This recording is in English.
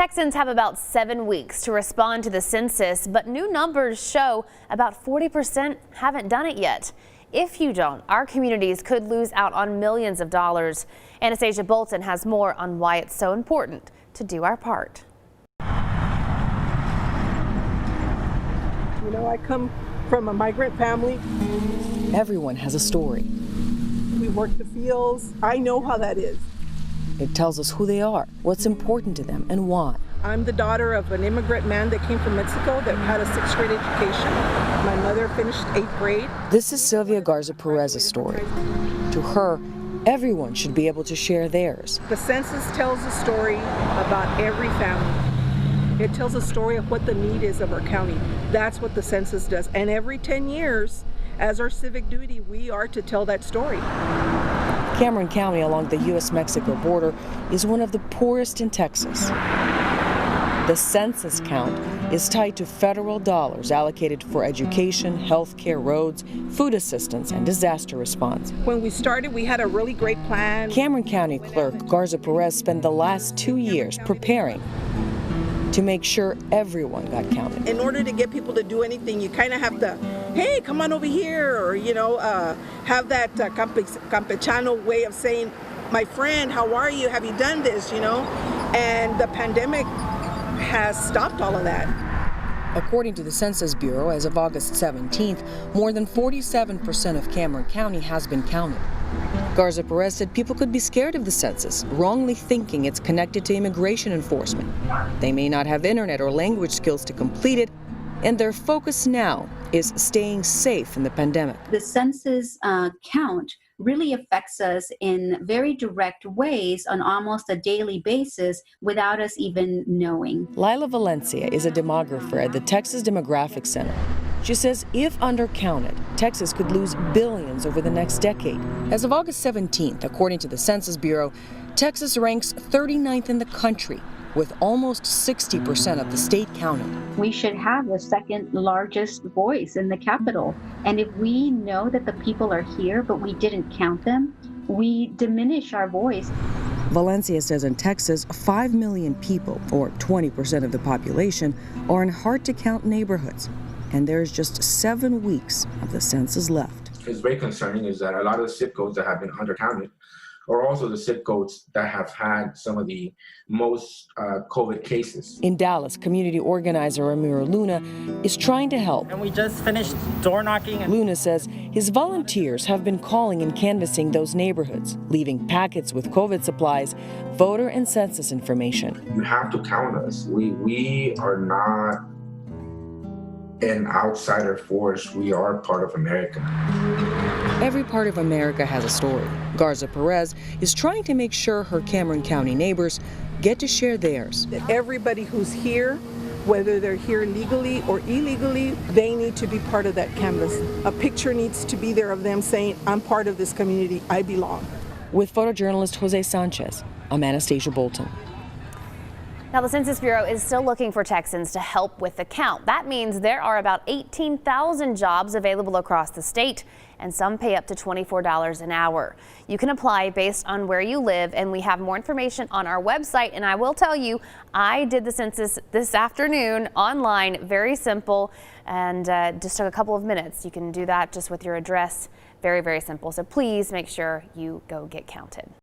Texans have about 7 weeks to respond to the census, but new numbers show about 40% haven't done it yet. If you don't, our communities could lose out on millions of dollars. Anastasia Bolton has more on why it's so important to do our part. You know, I come from a migrant family. Everyone has a story. We work the fields. I know how that is. It tells us who they are, what's important to them, and why. I'm the daughter of an immigrant man that came from Mexico that had a 6th grade education. My mother finished 8th grade. This is Sylvia Garza Perez's story. To her, everyone should be able to share theirs. The census tells a story about every family. It tells a story of what the need is of our county. That's what the census does. And every 10 years, as our civic duty, we are to tell that story. Cameron County along the U.S.-Mexico border is one of the poorest in Texas. The census count is tied to federal dollars allocated for education, health care, roads, food assistance, and disaster response. When we started, we had a really great plan. Cameron County Clerk Garza Perez spent the last 2 years preparing to make sure everyone got counted. In order to get people to do anything, you kind of have to, hey, come on over here, or, you know, have that Campechano way of saying, my friend, how are you? Have you done this, you know? And the pandemic has stopped all of that. According to the Census Bureau, as of August 17th, more than 47% of Cameron County has been counted. Garza Perez said people could be scared of the census, wrongly thinking it's connected to immigration enforcement. They may not have internet or language skills to complete it, and their focus now is staying safe in the pandemic. The census count really affects us in very direct ways on almost a daily basis without us even knowing. Lila Valencia is a demographer at the Texas Demographic Center. She says if undercounted, Texas could lose billions over the next decade. As of August 17th, according to the Census Bureau, Texas ranks 39th in the country, with almost 60% of the state counted. We should have the second largest voice in the capital. And if we know that the people are here, but we didn't count them, we diminish our voice. Valencia says in Texas, 5 million people, or 20% of the population, are in hard-to-count neighborhoods. And there's just 7 weeks of the census left. It's very concerning is that a lot of the zip codes that have been undercounted are also the zip codes that have had some of the most COVID cases. In Dallas, community organizer Ramiro Luna is trying to help. And we just finished door knocking. Luna says his volunteers have been calling and canvassing those neighborhoods, leaving packets with COVID supplies, voter and census information. You have to count us. We are not an outsider force. We are part of America. Every part of America has a story. Garza Perez is trying to make sure her Cameron County neighbors get to share theirs. Everybody who's here, whether they're here legally or illegally, they need to be part of that canvas. A picture needs to be there of them saying, I'm part of this community, I belong. With photojournalist Jose Sanchez, I'm Anastasia Bolton. Now, the Census Bureau is still looking for Texans to help with the count. That means there are about 18,000 jobs available across the state, and some pay up to $24 an hour. You can apply based on where you live, and we have more information on our website. And I will tell you, I did the census this afternoon online, very simple, and just took a couple of minutes. You can do that just with your address. Very, very simple. So please make sure you go get counted.